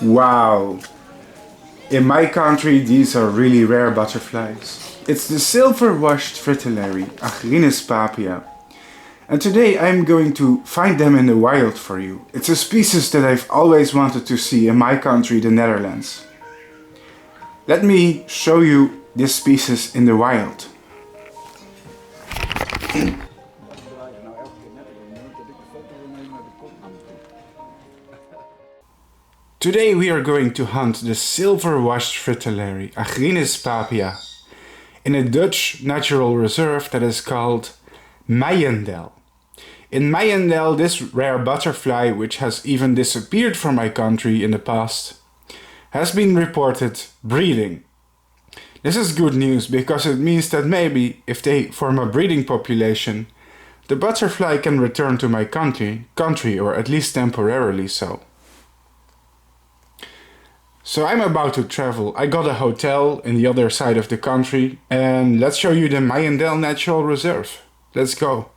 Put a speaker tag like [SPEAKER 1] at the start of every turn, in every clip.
[SPEAKER 1] Wow! In my country these are really rare butterflies. It's the silver-washed fritillary, Argynnis paphia. And today I'm going to find them in the wild for you. It's a species that I've always wanted to see in my country, the Netherlands. Let me show you this species in the wild. Today we are going to hunt the silver-washed fritillary, Argynnis paphia, in a Dutch natural reserve that is called Meijendel. In Meijendel, this rare butterfly, which has even disappeared from my country in the past, has been reported breeding. This is good news because it means that maybe if they form a breeding population, the butterfly can return to my country, or at least temporarily so. So I'm about to travel. I got a hotel in the other side of the country and let's show you the Meijendel Natural Reserve. Let's go.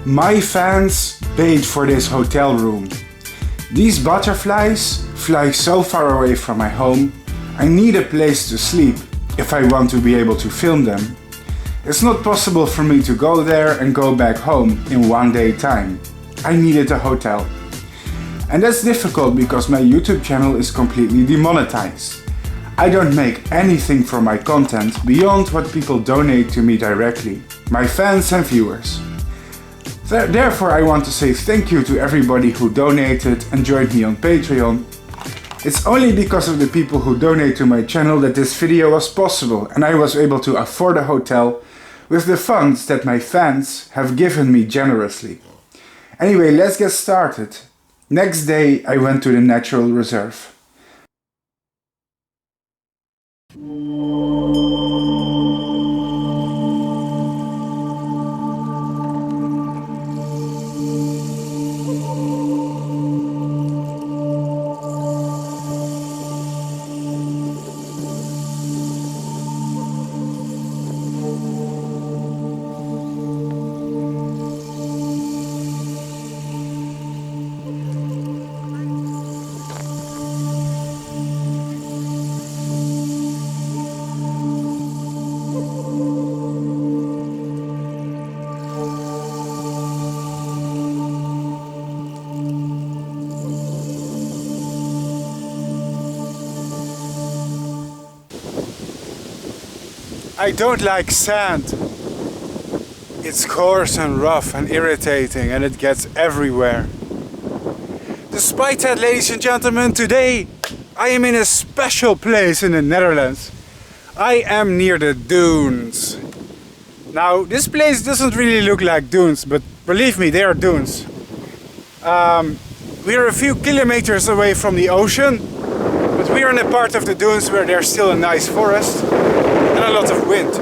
[SPEAKER 1] My fans paid for this hotel room. These butterflies fly so far away from my home. I need a place to sleep if I want to be able to film them. It's not possible for me to go there and go back home in one day time. I needed a hotel. And that's difficult because my YouTube channel is completely demonetized. I don't make anything from my content beyond what people donate to me directly, my fans and viewers. Therefore, I want to say thank you to everybody who donated and joined me on Patreon. It's only because of the people who donate to my channel that this video was possible and I was able to afford a hotel with the funds that my fans have given me generously. Anyway, let's get started. Next day I went to the natural reserve. I don't like sand. It's coarse and rough and irritating and it gets everywhere. Despite that, ladies and gentlemen, today I am in a special place in the Netherlands. I am near the dunes. Now, this place doesn't really look like dunes, but believe me, they are dunes. We are a few kilometers away from the ocean, but we are in a part of the dunes where there's still a nice forest and a lot of wind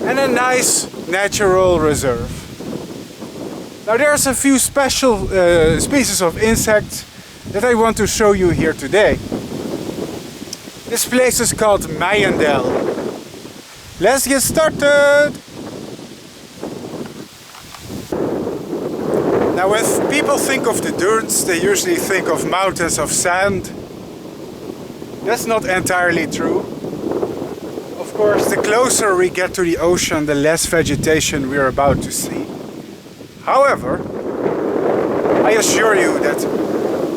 [SPEAKER 1] and a nice natural reserve. Now there's a few special species of insects that I want to show you here today. This place is called Meijendel. Let's get started! Now when people think of the dunes, they usually think of mountains of sand. That's not entirely true. Of course, the closer we get to the ocean, the less vegetation we're about to see. However, I assure you that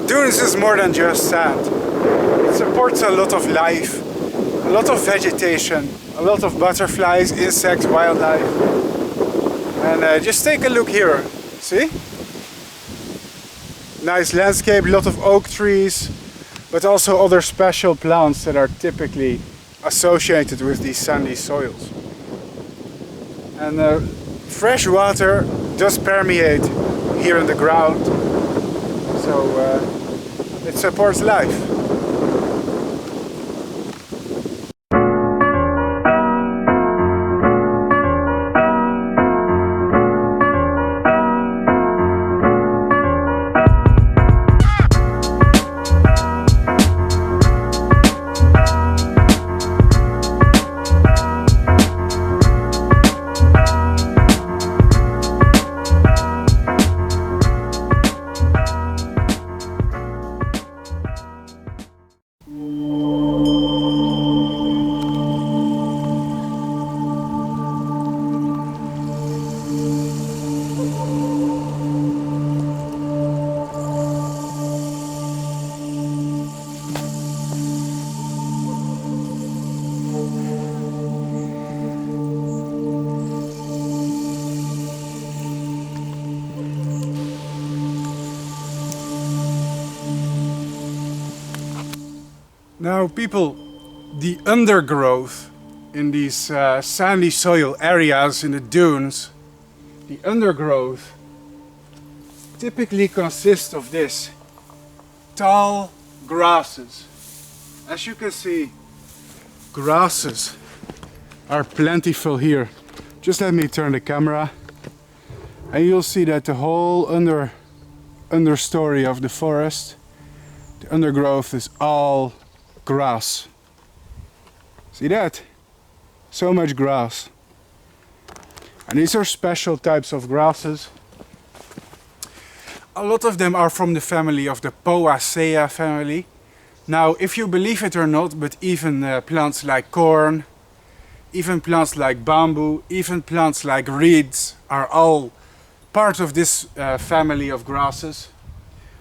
[SPEAKER 1] dunes is more than just sand. It supports a lot of life, a lot of vegetation, a lot of butterflies, insects, wildlife. And just take a look here, see? Nice landscape, a lot of oak trees, but also other special plants that are typically associated with these sandy soils. And fresh water does permeate here in the ground, so it supports life. Now people, the undergrowth in these sandy soil areas in the dunes, the undergrowth typically consists of this, tall grasses. As you can see, grasses are plentiful here. Just let me turn the camera and you'll see that the whole understory of the forest, the undergrowth is all grass. See that? So much grass. And these are special types of grasses. A lot of them are from the family of the Poaceae family. Now, if you believe it or not, but even plants like corn, even plants like bamboo, even plants like reeds are all part of this family of grasses.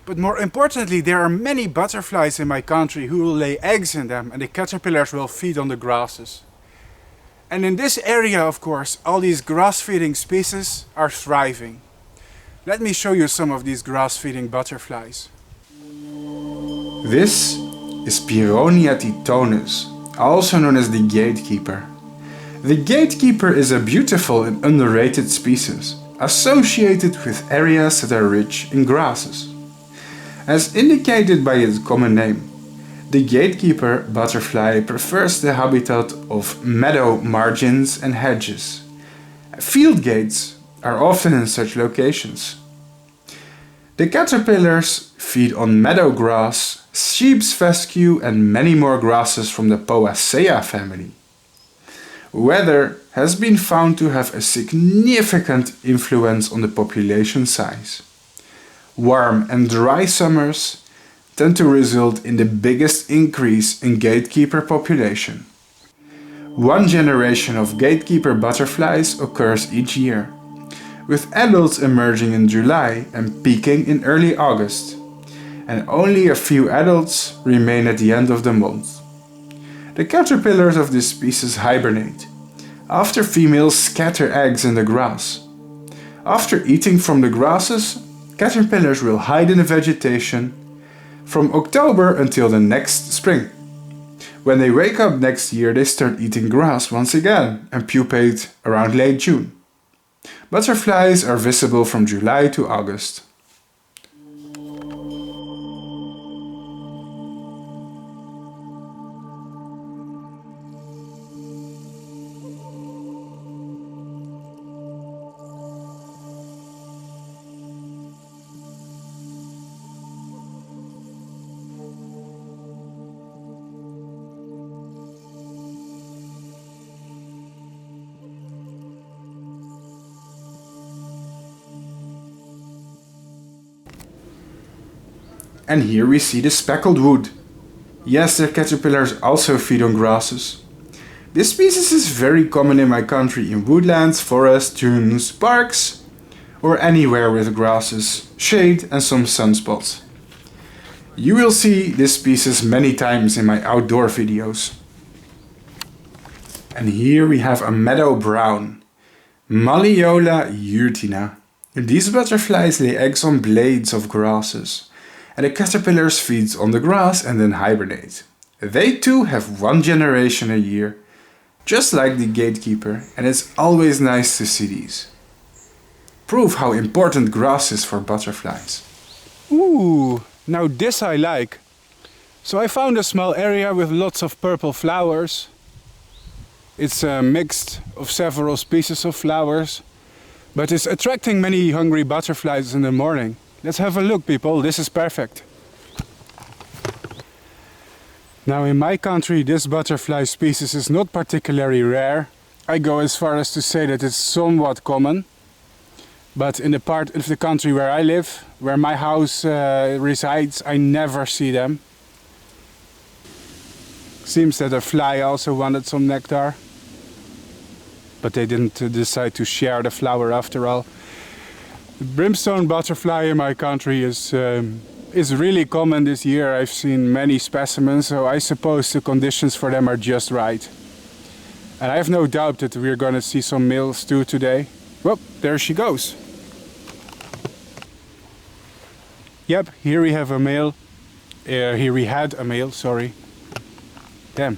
[SPEAKER 1] But more importantly, there are many butterflies in my country who will lay eggs in them, and the caterpillars will feed on the grasses. And in this area, of course, all these grass-feeding species are thriving. Let me show you some of these grass-feeding butterflies. This is Pyronia titonus, also known as the gatekeeper. The gatekeeper is a beautiful and underrated species, associated with areas that are rich in grasses. As indicated by its common name, the gatekeeper butterfly prefers the habitat of meadow margins and hedges. Field gates are often in such locations. The caterpillars feed on meadow grass, sheep's fescue and many more grasses from the Poaceae family. Weather has been found to have a significant influence on the population size. Warm and dry summers tend to result in the biggest increase in gatekeeper population. One generation of gatekeeper butterflies occurs each year, with adults emerging in July and peaking in early August, and only a few adults remain at the end of the month. The caterpillars of this species hibernate, after females scatter eggs in the grass. After eating from the grasses, caterpillars will hide in the vegetation from October until the next spring. When they wake up next year, they start eating grass once again and pupate around late June. Butterflies are visible from July to August. And here we see the speckled wood. Yes, their caterpillars also feed on grasses. This species is very common in my country in woodlands, forests, dunes, parks, or anywhere with grasses, shade and some sunspots. You will see this species many times in my outdoor videos. And here we have a meadow brown, Malleola urtina. These butterflies lay eggs on blades of grasses, and the caterpillars feed on the grass and then hibernate. They too have one generation a year, just like the gatekeeper, and it's always nice to see these. Prove how important grass is for butterflies.
[SPEAKER 2] Ooh, now this I like. So I found a small area with lots of purple flowers. It's a mix of several species of flowers, but it's attracting many hungry butterflies in the morning. Let's have a look, people. This is perfect. Now in my country this butterfly species is not particularly rare. I go as far as to say that it's somewhat common. But in the part of the country where I live, where my house resides, I never see them. Seems that a fly also wanted some nectar. But they didn't decide to share the flower after all. The brimstone butterfly in my country is really common this year. I've seen many specimens, so I suppose the conditions for them are just right. And I have no doubt that we're going to see some males too today. Well, there she goes. Yep, here we have a male. Here we had a male, sorry. Damn.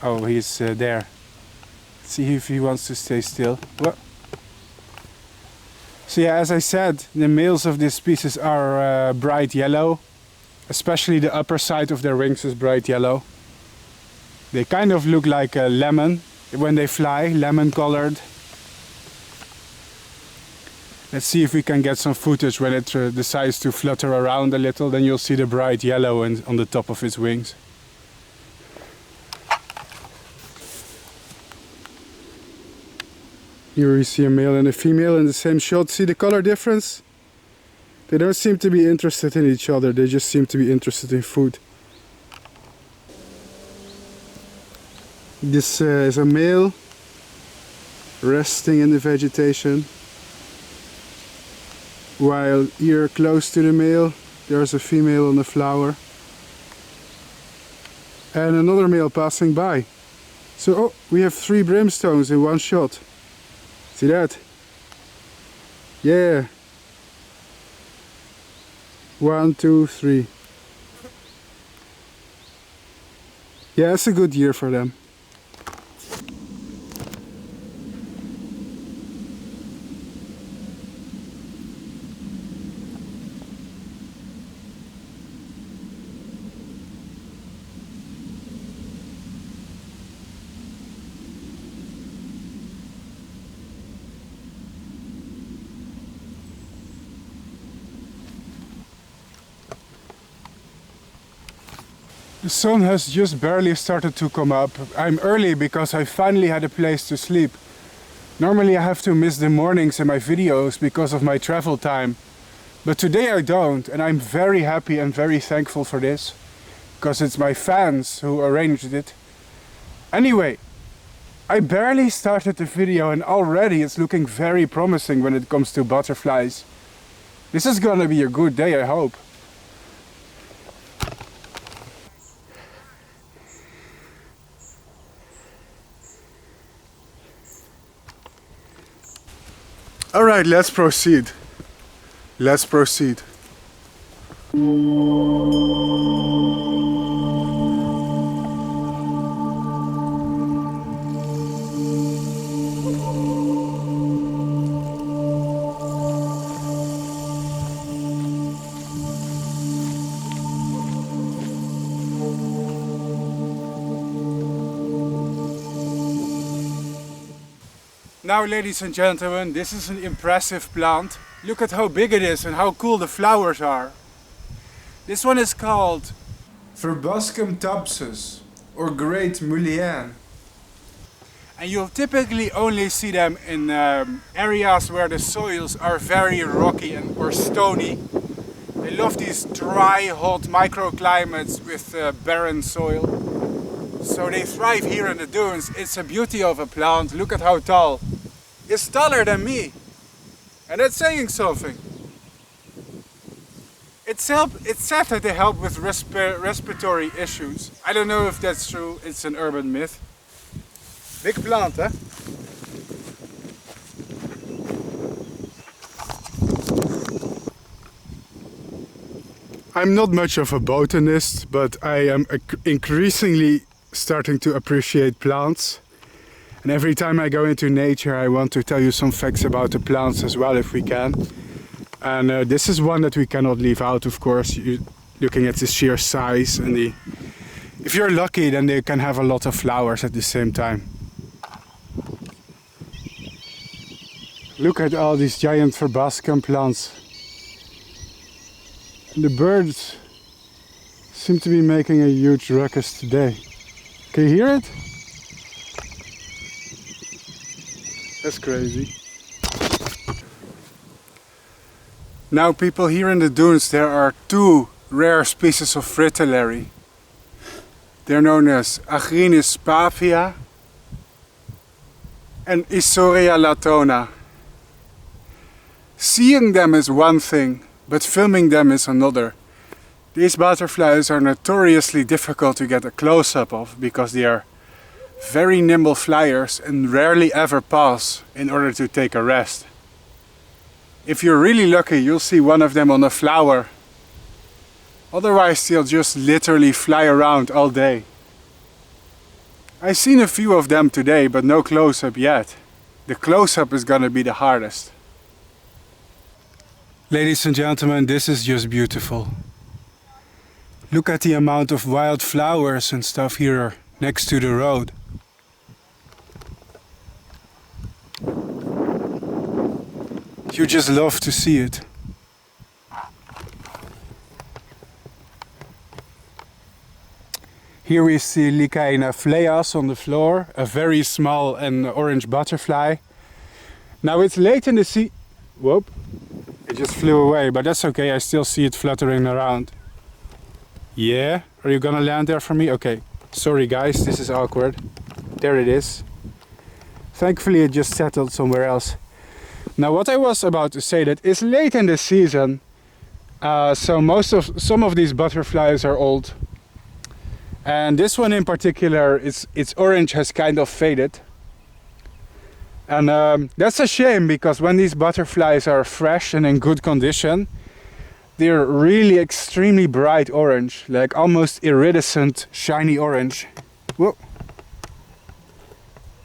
[SPEAKER 2] Oh, he's there. See if he wants to stay still. Well. So yeah, as I said, the males of this species are bright yellow. Especially the upper side of their wings is bright yellow. They kind of look like a lemon when they fly, lemon colored. Let's see if we can get some footage when it decides to flutter around a little. Then you'll see the bright yellow on the top of its wings. Here we see a male and a female in the same shot. See the color difference? They don't seem to be interested in each other. They just seem to be interested in food. This is a male resting in the vegetation. While here close to the male there's a female on the flower. And another male passing by. So oh, we have 3 brimstones in one shot. See that? Yeah. 1, 2, 3. Yeah, it's a good year for them. The sun has just barely started to come up. I'm early because I finally had a place to sleep. Normally I have to miss the mornings in my videos because of my travel time. But today I don't, and I'm very happy and very thankful for this. Because it's my fans who arranged it. Anyway, I barely started the video and already it's looking very promising when it comes to butterflies. This is gonna be a good day, I hope. Alright, let's proceed. Let's proceed. Now, ladies and gentlemen, this is an impressive plant. Look at how big it is and how cool the flowers are. This one is called
[SPEAKER 1] Verbascum tapsus, or Great Mullein.
[SPEAKER 2] And you'll typically only see them in areas where the soils are very rocky or stony. I love these dry, hot microclimates with barren soil. So they thrive here in the dunes. It's a beauty of a plant. Look at how tall. It's taller than me. And that's saying something. It's said that they help with respiratory issues. I don't know if that's true. It's an urban myth. Big plant, huh? I'm not much of a botanist, but I am increasingly starting to appreciate plants. And every time I go into nature, I want to tell you some facts about the plants as well, if we can. And this is one that we cannot leave out, of course. Looking at the sheer size and if you're lucky, then they can have a lot of flowers at the same time. Look at all these giant verbascum plants. The birds seem to be making a huge ruckus today. Can you hear it? That's crazy. Now people, here in the dunes there are two rare species of fritillary. They're known as Argynnis paphia and Isoria latona. Seeing them is one thing, but filming them is another. These butterflies are notoriously difficult to get a close-up of because they are very nimble flyers and rarely ever pause in order to take a rest. If you're really lucky, you'll see one of them on a flower. Otherwise, they'll just literally fly around all day. I've seen a few of them today, but no close-up yet. The close-up is gonna be the hardest. Ladies and gentlemen, this is just beautiful. Look at the amount of wild flowers and stuff here next to the road. You just love to see it. Here we see Lycaena phleas on the floor, a very small and orange butterfly. Now it's late in the sea. Whoop. It just flew away, but that's okay, I still see it fluttering around. Yeah? Are you gonna land there for me? Okay. Sorry guys, this is awkward. There it is. Thankfully it just settled somewhere else. Now what I was about to say, that it's late in the season, so some of these butterflies are old. And this one in particular, its orange has kind of faded. And that's a shame, because when these butterflies are fresh and in good condition, they're really extremely bright orange, like almost iridescent shiny orange. Whoa.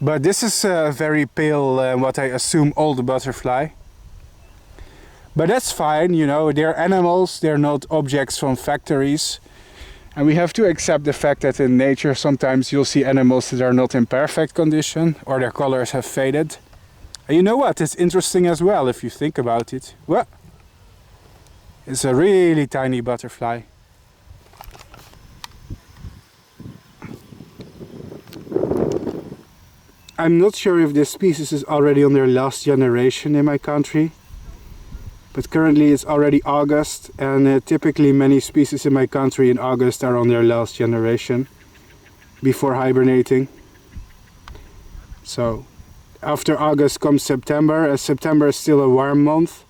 [SPEAKER 2] But this is a very pale, what I assume old butterfly. But that's fine, you know, they're animals, they're not objects from factories. And we have to accept the fact that in nature sometimes you'll see animals that are not in perfect condition or their colors have faded. And you know what, it's interesting as well if you think about it. What? It's a really tiny butterfly. I'm not sure if this species is already on their last generation in my country. But currently it's already August, and typically many species in my country in August are on their last generation before hibernating. So after August comes September, as September is still a warm month.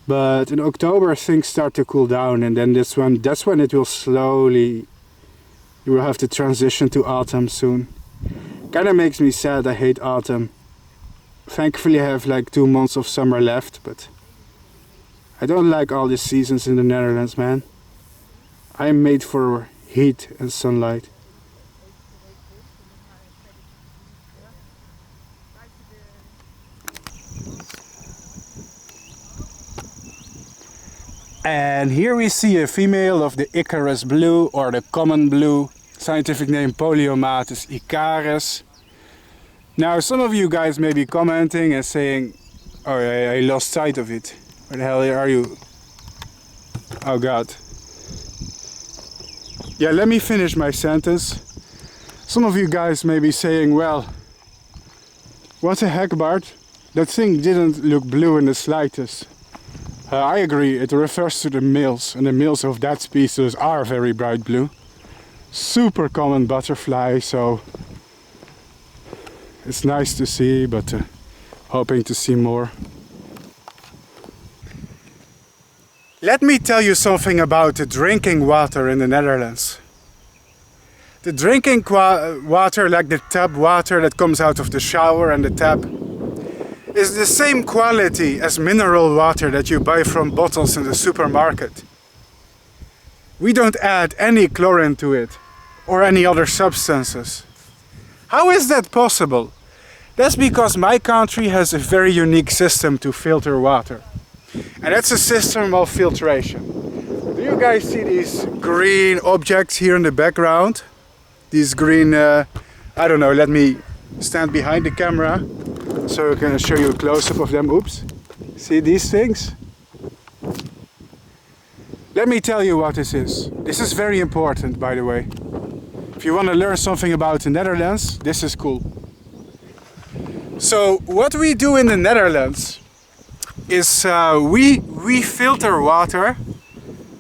[SPEAKER 2] But in October things start to cool down, and then that's when it will slowly, you will have to transition to autumn soon. Kinda makes me sad, I hate autumn. Thankfully I have like 2 months of summer left, but I don't like all the seasons in the Netherlands, man. I'm made for heat and sunlight. And here we see a female of the Icarus blue, or the common blue, scientific name Poliomatus icarus. Now some of you guys may be commenting and saying, oh, I lost sight of it. Where the hell are you? Oh god. Yeah, let me finish my sentence. Some of you guys may be saying, well, what the heck, Bart? That thing didn't look blue in the slightest. I agree, it refers to the males, and the males of that species are very bright blue. Super common butterfly, so it's nice to see, but hoping to see more. Let me tell you something about the drinking water in the Netherlands. The drinking water, like the tap water that comes out of the shower and the tap, is the same quality as mineral water that you buy from bottles in the supermarket. We don't add any chlorine to it or any other substances. How is that possible? That's because my country has a very unique system to filter water. And that's a system of filtration. Do you guys see these green objects here in the background? These green, I don't know, let me stand behind the camera so I can show you a close-up of them. Oops. See these things? Let me tell you what this is. This is very important, by the way. If you want to learn something about the Netherlands, this is cool. So what we do in the Netherlands is we filter water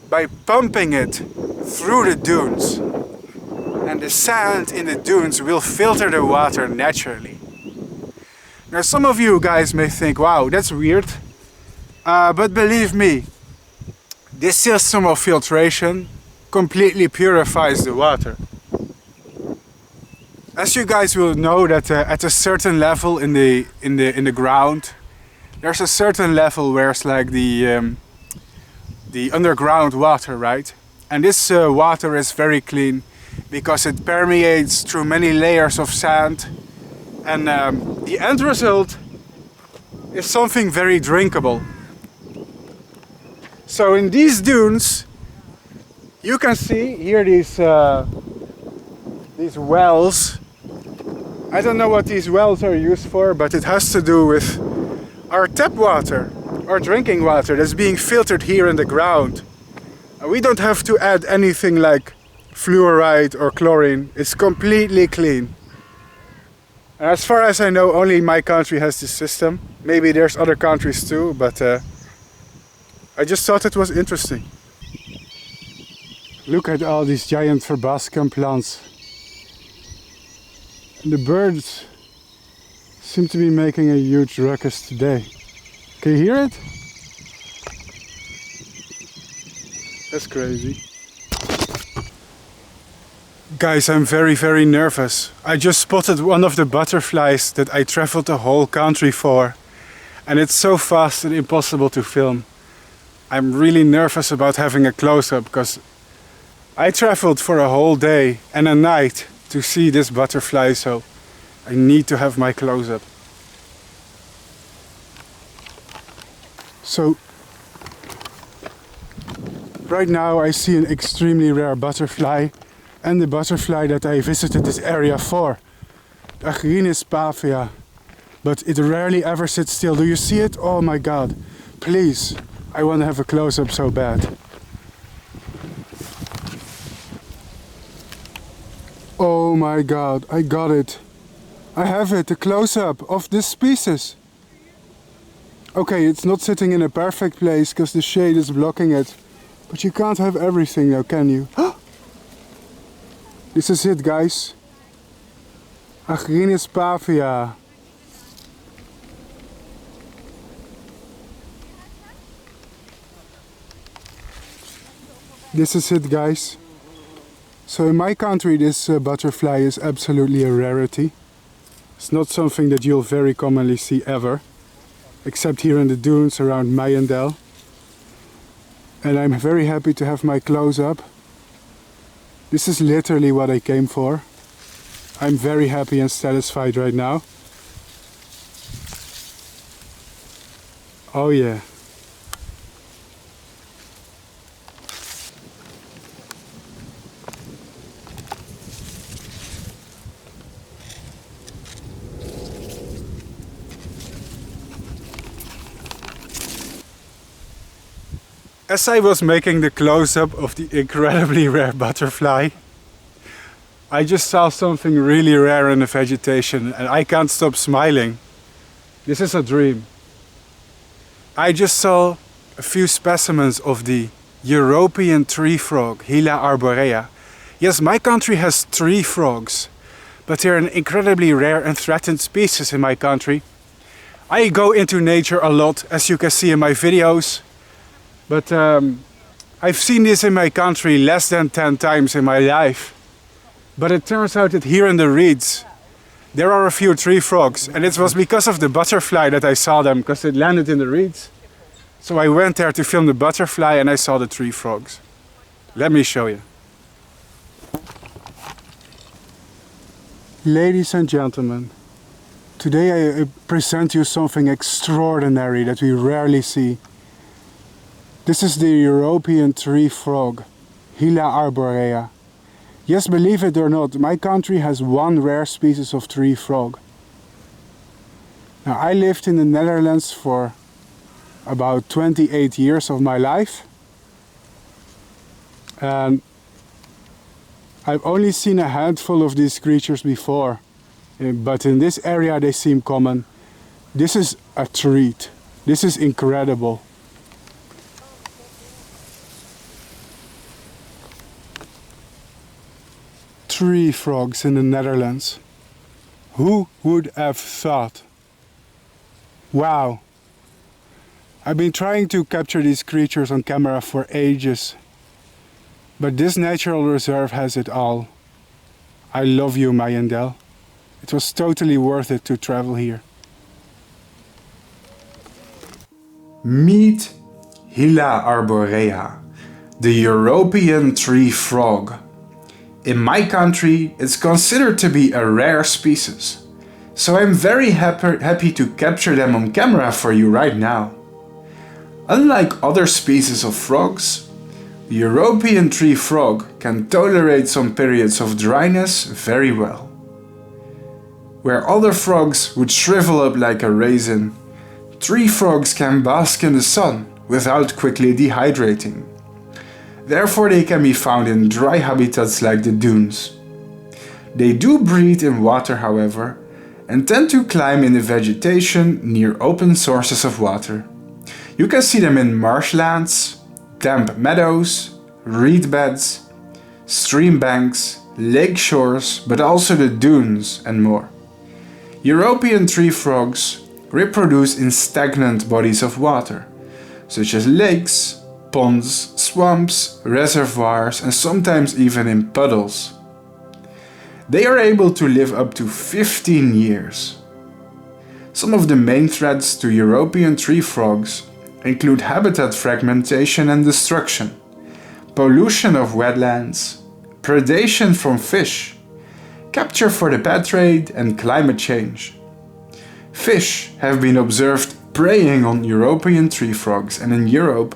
[SPEAKER 2] by pumping it through the dunes. And the sand in the dunes will filter the water naturally. Now some of you guys may think, wow, that's weird. But believe me, this system of filtration completely purifies the water. As you guys will know that at a certain level in the ground, there's a certain level where it's like the underground water, right? And this water is very clean because it permeates through many layers of sand, and the end result is something very drinkable. So in these dunes, you can see here these wells. I don't know what these wells are used for, but it has to do with our tap water, our drinking water that's being filtered here in the ground. And we don't have to add anything like fluoride or chlorine. It's completely clean. And as far as I know, only my country has this system. Maybe there's other countries too, but I just thought it was interesting. Look at all these giant verbascum plants. And the birds seem to be making a huge ruckus today. Can you hear it? That's crazy. Guys, I'm very nervous. I just spotted one of the butterflies that I traveled the whole country for. And it's so fast and impossible to film. I'm really nervous about having a close-up because I traveled for a whole day and a night to see this butterfly, so I need to have my close-up. So right now I see an extremely rare butterfly, and the butterfly that I visited this area for, Argynnis paphia. But it rarely ever sits still. Do you see it? Oh my god. Please, I want to have a close-up so bad. Oh my god, I got it. I have it, a close-up of this species. Okay, it's not sitting in a perfect place because the shade is blocking it. But you can't have everything though, can you? This is it, guys. Argynnis paphia. This is it, guys. So in my country this butterfly is absolutely a rarity. It's not something that you'll very commonly see ever. Except here in the dunes around Meijendel. And I'm very happy to have my close-up. This is literally what I came for. I'm very happy and satisfied right now. Oh yeah. As I was making the close-up of the incredibly rare butterfly, I just saw something really rare in the vegetation and I can't stop smiling. This is a dream. I just saw a few specimens of the European tree frog, Hyla arborea. Yes, my country has tree frogs, but they're an incredibly rare and threatened species in my country. I go into nature a lot, as you can see in my videos, but I've seen this in my country less than 10 times in my life. But it turns out that here in the reeds, there are a few tree frogs, and it was because of the butterfly that I saw them, because it landed in the reeds. So I went there to film the butterfly and I saw the tree frogs. Let me show you. Ladies and gentlemen, today I present you something extraordinary that we rarely see. This is the European tree frog, Hyla arborea. Yes, believe it or not, my country has one rare species of tree frog. Now, I lived in the Netherlands for about 28 years of my life. And I've only seen a handful of these creatures before, but in this area they seem common. This is a treat. This is incredible. Tree frogs in the Netherlands. Who would have thought? Wow. I've been trying to capture these creatures on camera for ages. But this natural reserve has it all. I love you, Meijendel. It was totally worth it to travel here.
[SPEAKER 1] Meet Hyla arborea, the European tree frog. In my country, it's considered to be a rare species, so I'm very happy to capture them on camera for you right now. Unlike other species of frogs, the European tree frog can tolerate some periods of dryness very well. Where other frogs would shrivel up like a raisin, tree frogs can bask in the sun without quickly dehydrating. Therefore, they can be found in dry habitats like the dunes. They do breed in water, however, and tend to climb in the vegetation near open sources of water. You can see them in marshlands, damp meadows, reed beds, stream banks, lake shores, but also the dunes and more. European tree frogs reproduce in stagnant bodies of water, such as lakes, ponds, swamps, reservoirs, and sometimes even in puddles. They are able to live up to 15 years. Some of the main threats to European tree frogs include habitat fragmentation and destruction, pollution of wetlands, predation from fish, capture for the pet trade, and climate change. Fish have been observed preying on European tree frogs, and in Europe,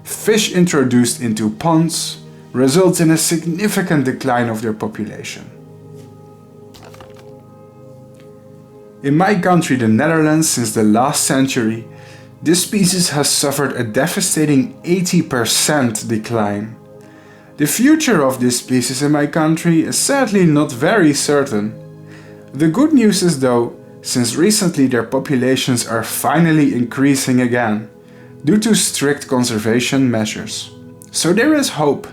[SPEAKER 1] fish introduced into ponds results in a significant decline of their population. In my country, the Netherlands, since the last century, this species has suffered a devastating 80% decline. The future of this species in my country is sadly not very certain. The good news is though, since recently their populations are finally increasing again, due to strict conservation measures. So there is hope.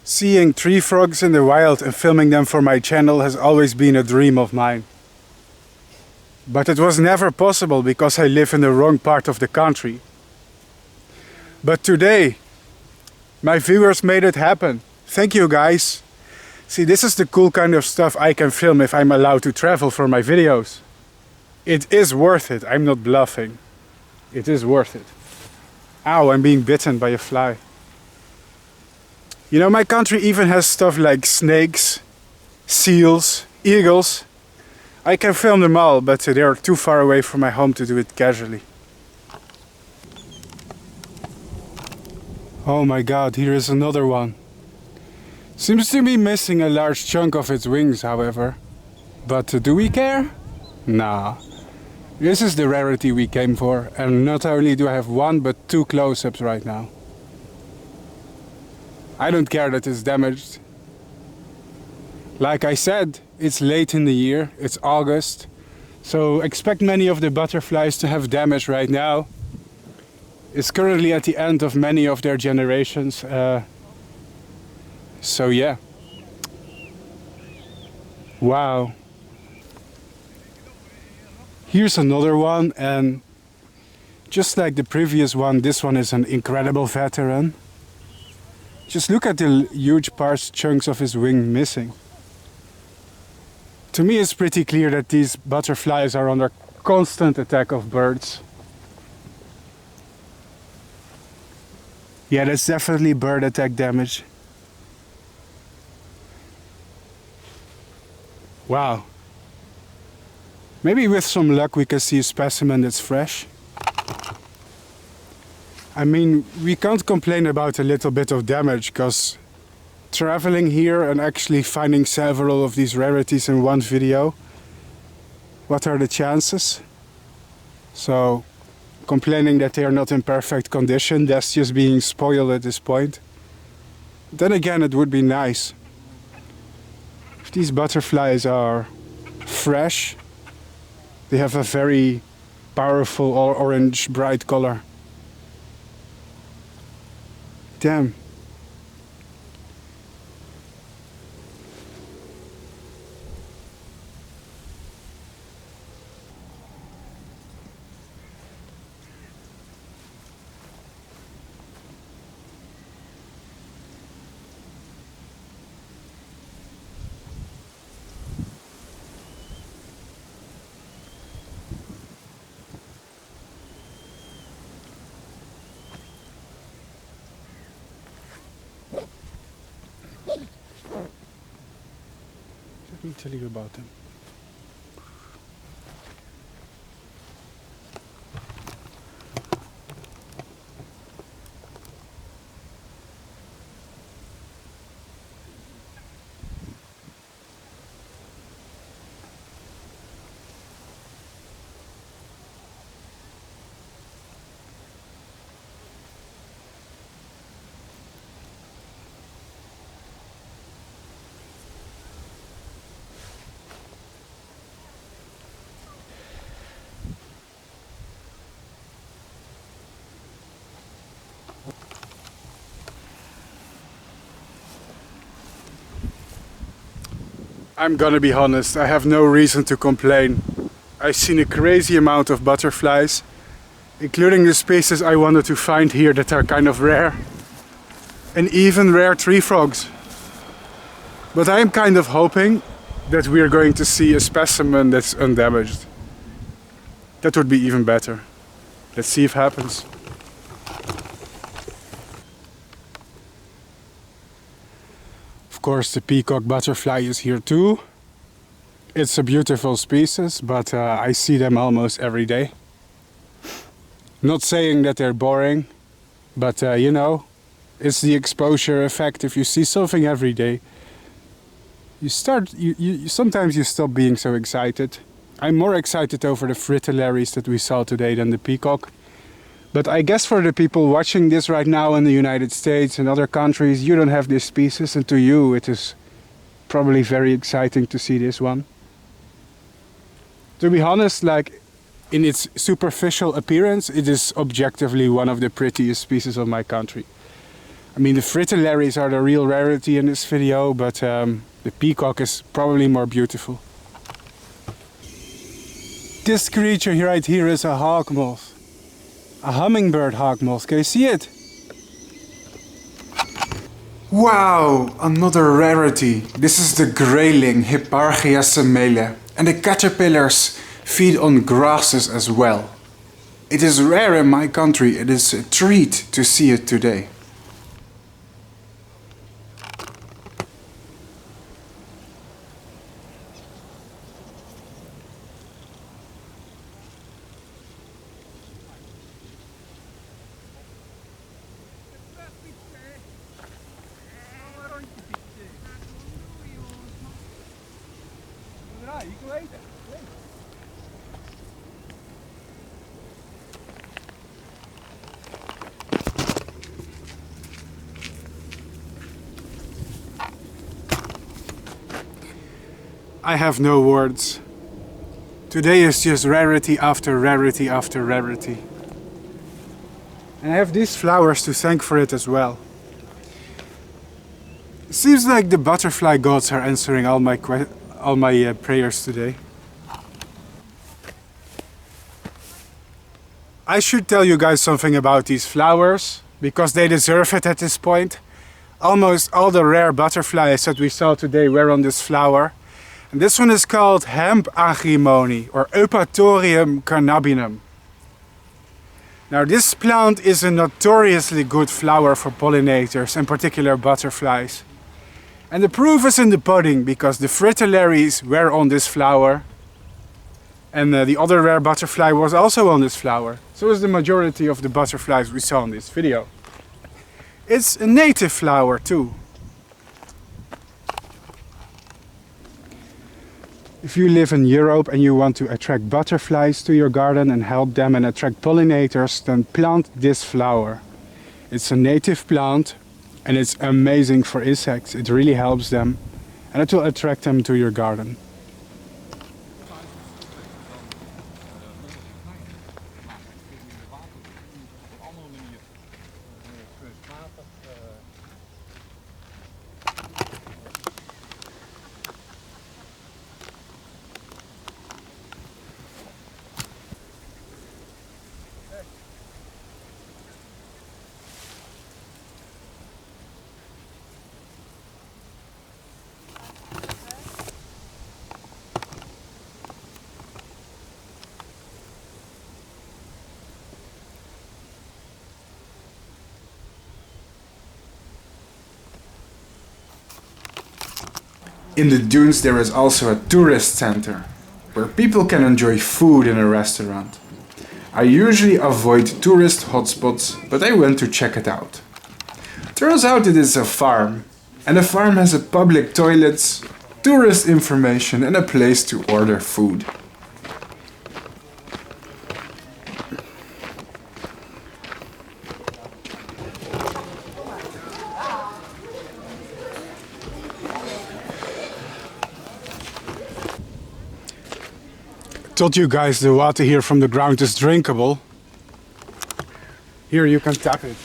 [SPEAKER 2] Seeing tree frogs in the wild and filming them for my channel has always been a dream of mine. But it was never possible because I live in the wrong part of the country. But today, my viewers made it happen. Thank you guys. See, this is the cool kind of stuff I can film if I'm allowed to travel for my videos. It is worth it, I'm not bluffing. It is worth it. Ow, I'm being bitten by a fly. You know, my country even has stuff like snakes, seals, eagles. I can film them all, but they are too far away from my home to do it casually. Oh my god, here is another one. Seems to be missing a large chunk of its wings, however. But do we care? Nah. This is the rarity we came for, and not only do I have one, but two close-ups right now. I don't care that it's damaged. Like I said, it's late in the year, it's August, so expect many of the butterflies to have damage right now. It's currently at the end of many of their generations, so yeah. Wow. Here's another one, and just like the previous one, this one is an incredible veteran. Just look at the huge chunks of his wing missing. To me it's pretty clear that these butterflies are under constant attack of birds. Yeah, that's definitely bird attack damage. Wow. Maybe with some luck we can see a specimen that's fresh. I mean, we can't complain about a little bit of damage, because traveling here and actually finding several of these rarities in one video, what are the chances? So, complaining that they are not in perfect condition, that's just being spoiled at this point. Then again, it would be nice if these butterflies are fresh. They have a very powerful orange bright color. Damn. Let me tell you about them. I'm gonna be honest, I have no reason to complain. I've seen a crazy amount of butterflies, including the species I wanted to find here that are kind of rare, and even rare tree frogs. But I am kind of hoping that we are going to see a specimen that's undamaged. That would be even better. Let's see if it happens. Of course, the peacock butterfly is here too. It's a beautiful species, but I see them almost every day. Not saying that they're boring, but you know, it's the exposure effect. If you see something every day, sometimes you stop being so excited. I'm more excited over the fritillaries that we saw today than the peacock. But I guess for the people watching this right now in the United States and other countries, you don't have this species, and to you it is probably very exciting to see this one. To be honest, like, in its superficial appearance, it is objectively one of the prettiest species of my country. I mean, the fritillaries are the real rarity in this video, but the peacock is probably more beautiful. This creature right here is a hawk moth. A hummingbird hawk moth. Can you see it?
[SPEAKER 1] Wow, another rarity. This is the grayling Argynnis paphia, and the caterpillars feed on grasses as well. It is rare in my country. It is a treat to see it today.
[SPEAKER 2] I have no words. Today is just rarity after rarity after rarity. And I have these flowers to thank for it as well. It seems like the butterfly gods are answering all my prayers today. I should tell you guys something about these flowers, because they deserve it at this point. Almost all the rare butterflies that we saw today were on this flower. And this one is called hemp agrimony, or Eupatorium cannabinum. Now this plant is a notoriously good flower for pollinators, in particular butterflies. And the proof is in the pudding, because the fritillaries were on this flower. And the other rare butterfly was also on this flower. So is the majority of the butterflies we saw in this video. It's a native flower too. If you live in Europe and you want to attract butterflies to your garden and help them and attract pollinators, then plant this flower. It's a native plant and it's amazing for insects. It really helps them and it will attract them to your garden.
[SPEAKER 1] In the dunes there is also a tourist center, where people can enjoy food in a restaurant. I usually avoid tourist hotspots, but I went to check it out. Turns out it is a farm, and the farm has a public toilets, tourist information and a place to order food.
[SPEAKER 2] Told you guys the water here from the ground is drinkable. Here you can tap it.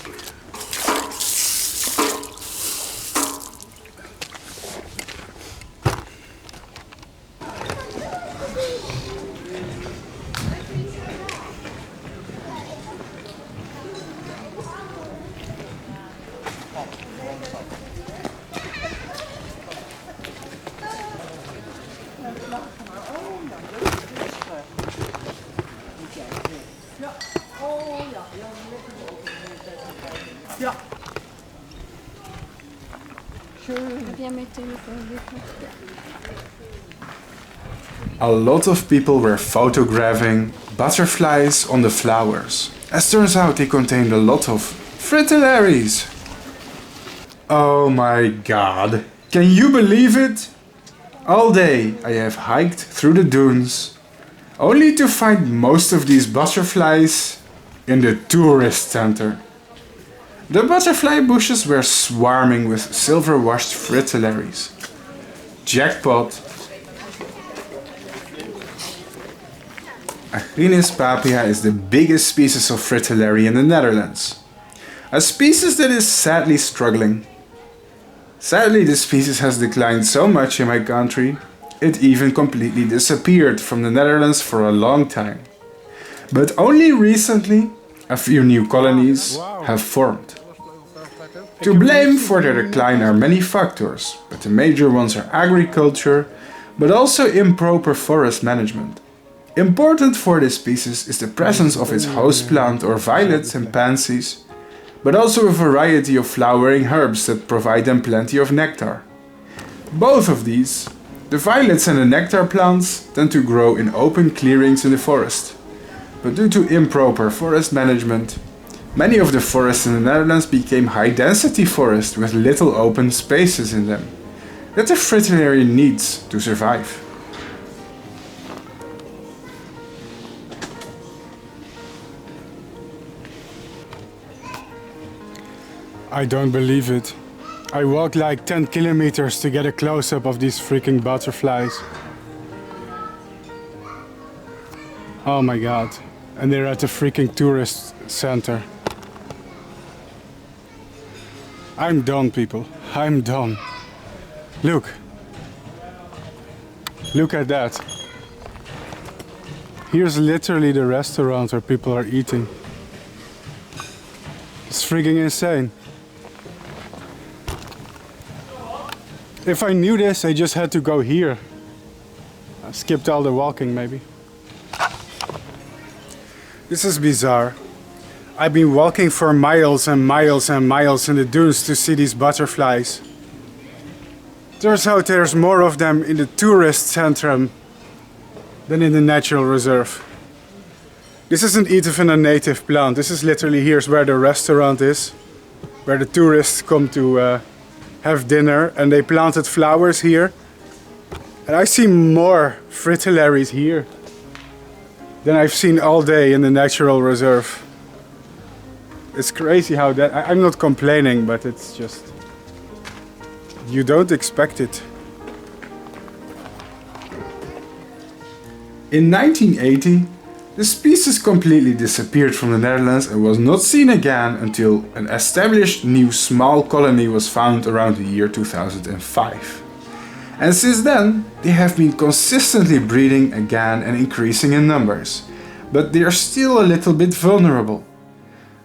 [SPEAKER 3] Ja. Heb jij mijn telefoon weer?
[SPEAKER 1] A lot of people were photographing butterflies on the flowers. As turns out, they contained a lot of fritillaries. Oh my god. Can you believe it? All day I have hiked through the dunes, only to find most of these butterflies in the tourist center. The butterfly bushes were swarming with silver-washed fritillaries. Jackpot! Argynnis paphia is the biggest species of fritillary in the Netherlands. a species that is sadly struggling. Sadly, this species has declined so much in my country, it even completely disappeared from the Netherlands for a long time. But only recently, a few new colonies have formed. To blame for their decline are many factors, but the major ones are agriculture, but also improper forest management. Important for this species is the presence of its host plant or violets and pansies, but also a variety of flowering herbs that provide them plenty of nectar. Both of these, the violets and the nectar plants, tend to grow in open clearings in the forest. But due to improper forest management, many of the forests in the Netherlands became high-density forests with little open spaces in them that the fritillary needs to survive.
[SPEAKER 2] I don't believe it. I walked like 10 kilometers to get a close-up of these freaking butterflies. Oh my god. And they're at the freaking tourist center. I'm done, people. I'm done. Look. Look at that. Here's literally the restaurant where people are eating. It's freaking insane. If I knew this, I just had to go here. I skipped all the walking, maybe. This is bizarre. I've been walking for miles and miles and miles in the dunes to see these butterflies. Turns out there's more of them in the tourist centrum than in the natural reserve. This isn't even a native plant. This is literally here's where the restaurant is, where the tourists come to have dinner, and they planted flowers here. And I see more fritillaries here than I've seen all day in the natural reserve. It's crazy how that... I'm not complaining, but it's just... You don't expect it.
[SPEAKER 1] In 1980, the species completely disappeared from the Netherlands and was not seen again until an established new small colony was found around the year 2005. And since then, they have been consistently breeding again and increasing in numbers, but they are still a little bit vulnerable.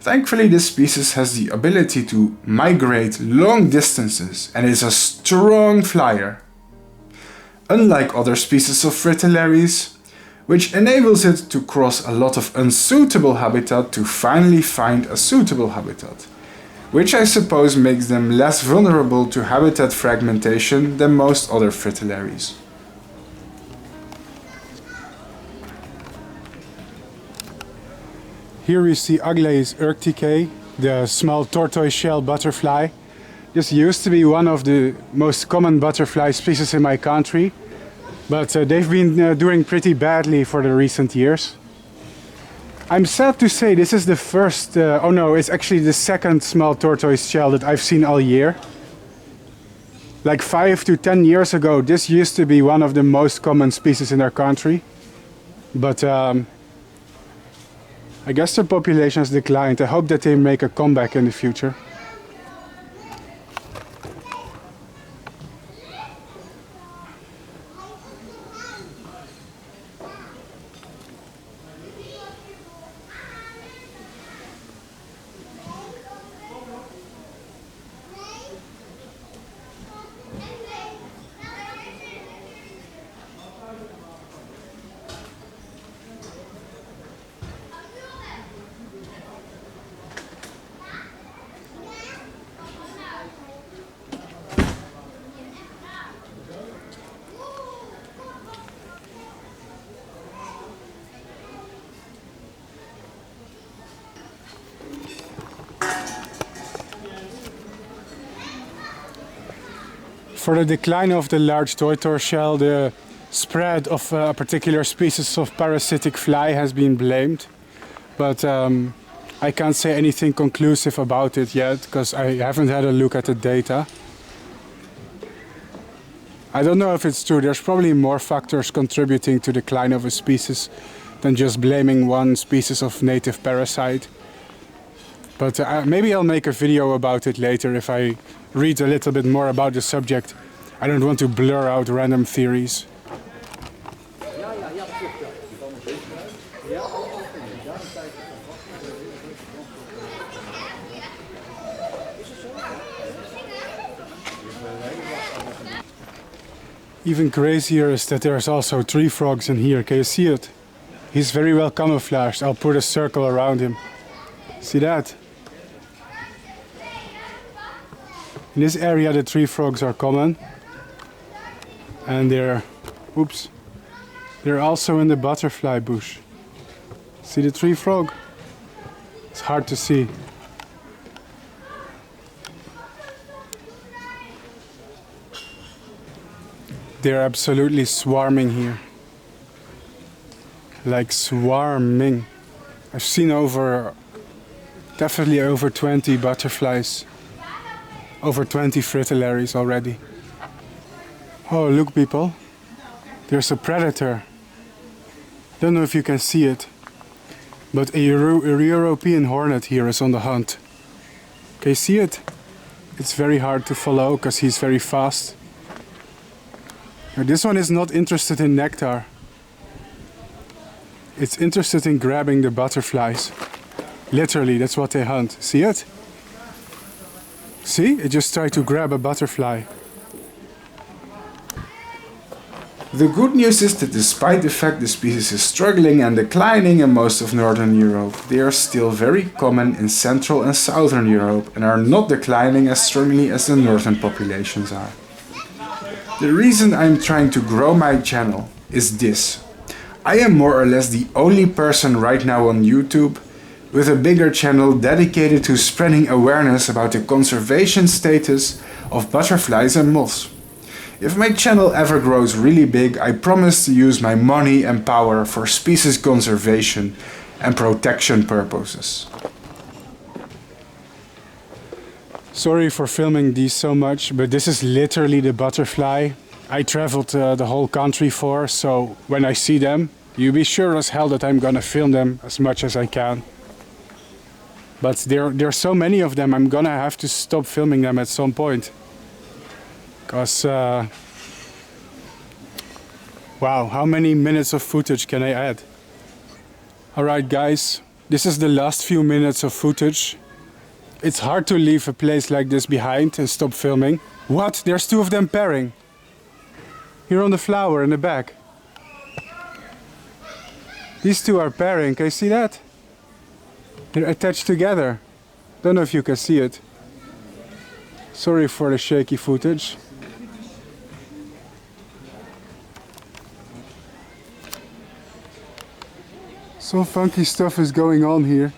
[SPEAKER 1] Thankfully, this species has the ability to migrate long distances and is a strong flyer. Unlike other species of fritillaries, which enables it to cross a lot of unsuitable habitat to finally find a suitable habitat, which I suppose makes them less vulnerable to habitat fragmentation than most other fritillaries.
[SPEAKER 2] Here we see Argynnis paphia, the small tortoise-shell butterfly. This used to be one of the most common butterfly species in my country, but they've been doing pretty badly for the recent years. I'm sad to say this is the first, oh no, it's actually the second small tortoise shell that I've seen all year. Like 5 to 10 years ago, this used to be one of the most common species in our country. But I guess their population has declined. I hope that they make a comeback in the future. For the decline of the large tortoise shell, the spread of a particular species of parasitic fly has been blamed. But I can't say anything conclusive about it yet, because I haven't had a look at the data. I don't know if it's true. There's probably more factors contributing to the decline of a species than just blaming one species of native parasite. But maybe I'll make a video about it later if I read a little bit more about the subject. I don't want to blur out random theories. Even crazier is that there's also tree frogs in here. Can you see it? He's very well camouflaged. I'll put a circle around him. See that? In this area the tree frogs are common. And they're also in the butterfly bush. See the tree frog? It's hard to see. They're absolutely swarming here. Like swarming. I've seen definitely over 20 butterflies. Over 20 fritillaries already. Oh, look people. There's a predator. Don't know if you can see it. But a European hornet here is on the hunt. Can you see it? It's very hard to follow because he's very fast. Now, this one is not interested in nectar. It's interested in grabbing the butterflies. Literally, that's what they hunt. See it? See? It just tried to grab a butterfly.
[SPEAKER 1] The good news is that despite the fact the species is struggling and declining in most of Northern Europe, they are still very common in Central and Southern Europe and are not declining as strongly as the northern populations are. The reason I'm trying to grow my channel is this. I am more or less the only person right now on YouTube with a bigger channel dedicated to spreading awareness about the conservation status of butterflies and moths. If my channel ever grows really big, I promise to use my money and power for species conservation and protection purposes.
[SPEAKER 2] Sorry for filming these so much, but this is literally the butterfly I traveled the whole country for, so when I see them, you be sure as hell that I'm gonna film them as much as I can. But there are so many of them, I'm gonna have to stop filming them at some point. Because, wow, how many minutes of footage can I add? Alright guys, this is the last few minutes of footage. It's hard to leave a place like this behind and stop filming. What? There's two of them pairing. Here on the flower in the back. These two are pairing, can you see that? They're attached together. Don't know if you can see it. Sorry for the shaky footage. Some funky stuff is going on here.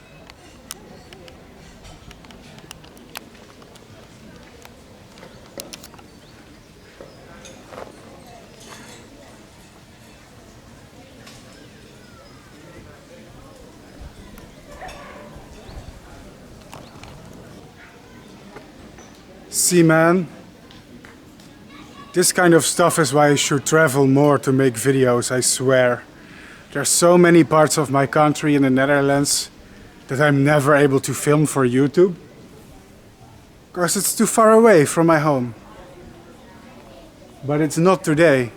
[SPEAKER 2] See man, this kind of stuff is why I should travel more to make videos, I swear. There's so many parts of my country in the Netherlands that I'm never able to film for YouTube. Because it's too far away from my home. But it's not today.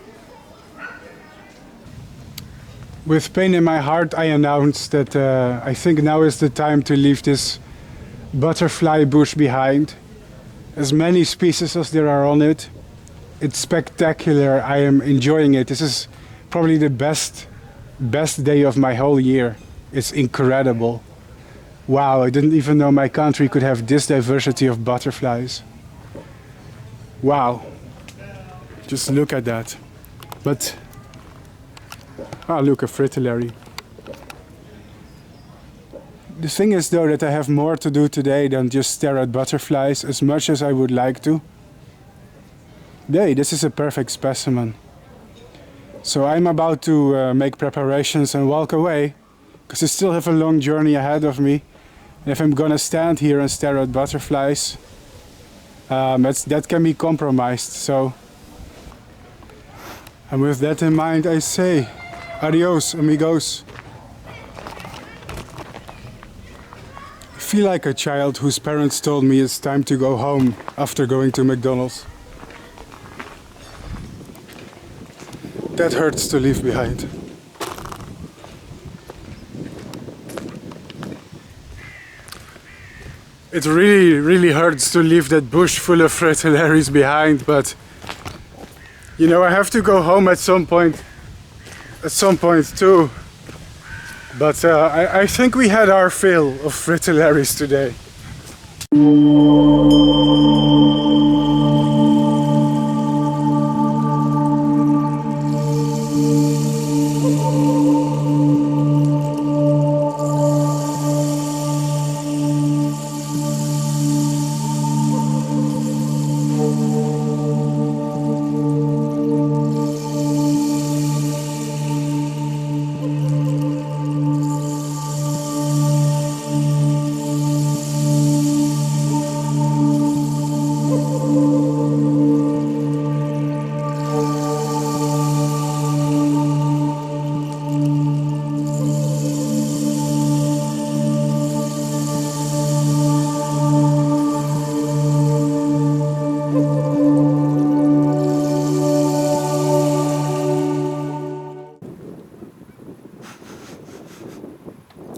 [SPEAKER 2] With pain in my heart I announced that I think now is the time to leave this butterfly bush behind. As many species as there are on it. It's spectacular, I am enjoying it. This is probably the best day of my whole year. It's incredible. Wow, I didn't even know my country could have this diversity of butterflies. Wow. Just look at that. But, look, a fritillary. The thing is though that I have more to do today than just stare at butterflies as much as I would like to. Hey, this is a perfect specimen. So I'm about to make preparations and walk away because I still have a long journey ahead of me. And if I'm gonna stand here and stare at butterflies, that can be compromised. So, and with that in mind I say, adios amigos. feel like a child whose parents told me it's time to go home after going to McDonald's. That hurts to leave behind. It really hurts to leave that bush full of fritillaries behind, but you know, I have to go home at some point too. But I think we had our fill of fritillaries today.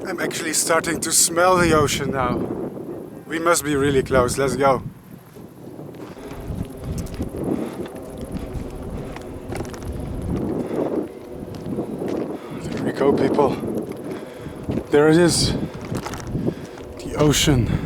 [SPEAKER 2] I'm actually starting to smell the ocean now. We must be really close. Let's go. There we go, people. There it is. The ocean.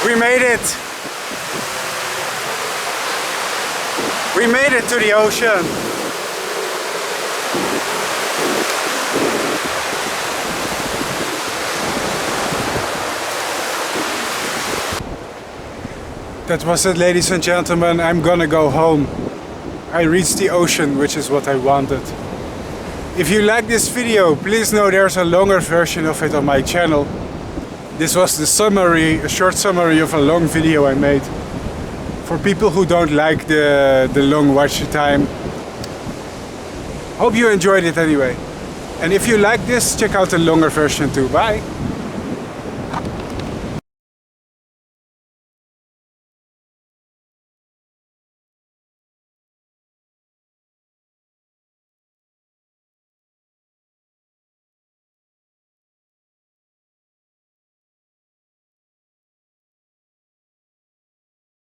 [SPEAKER 2] We made it! We made it to the ocean! That was it, ladies and gentlemen. I'm gonna go home. I reached the ocean, which is what I wanted. If you like this video, please know there's a longer version of it on my channel. This was the summary, a short summary of a long video I made. For people who don't like the long watch time. Hope you enjoyed it anyway. And if you like this, check out the longer version too. Bye!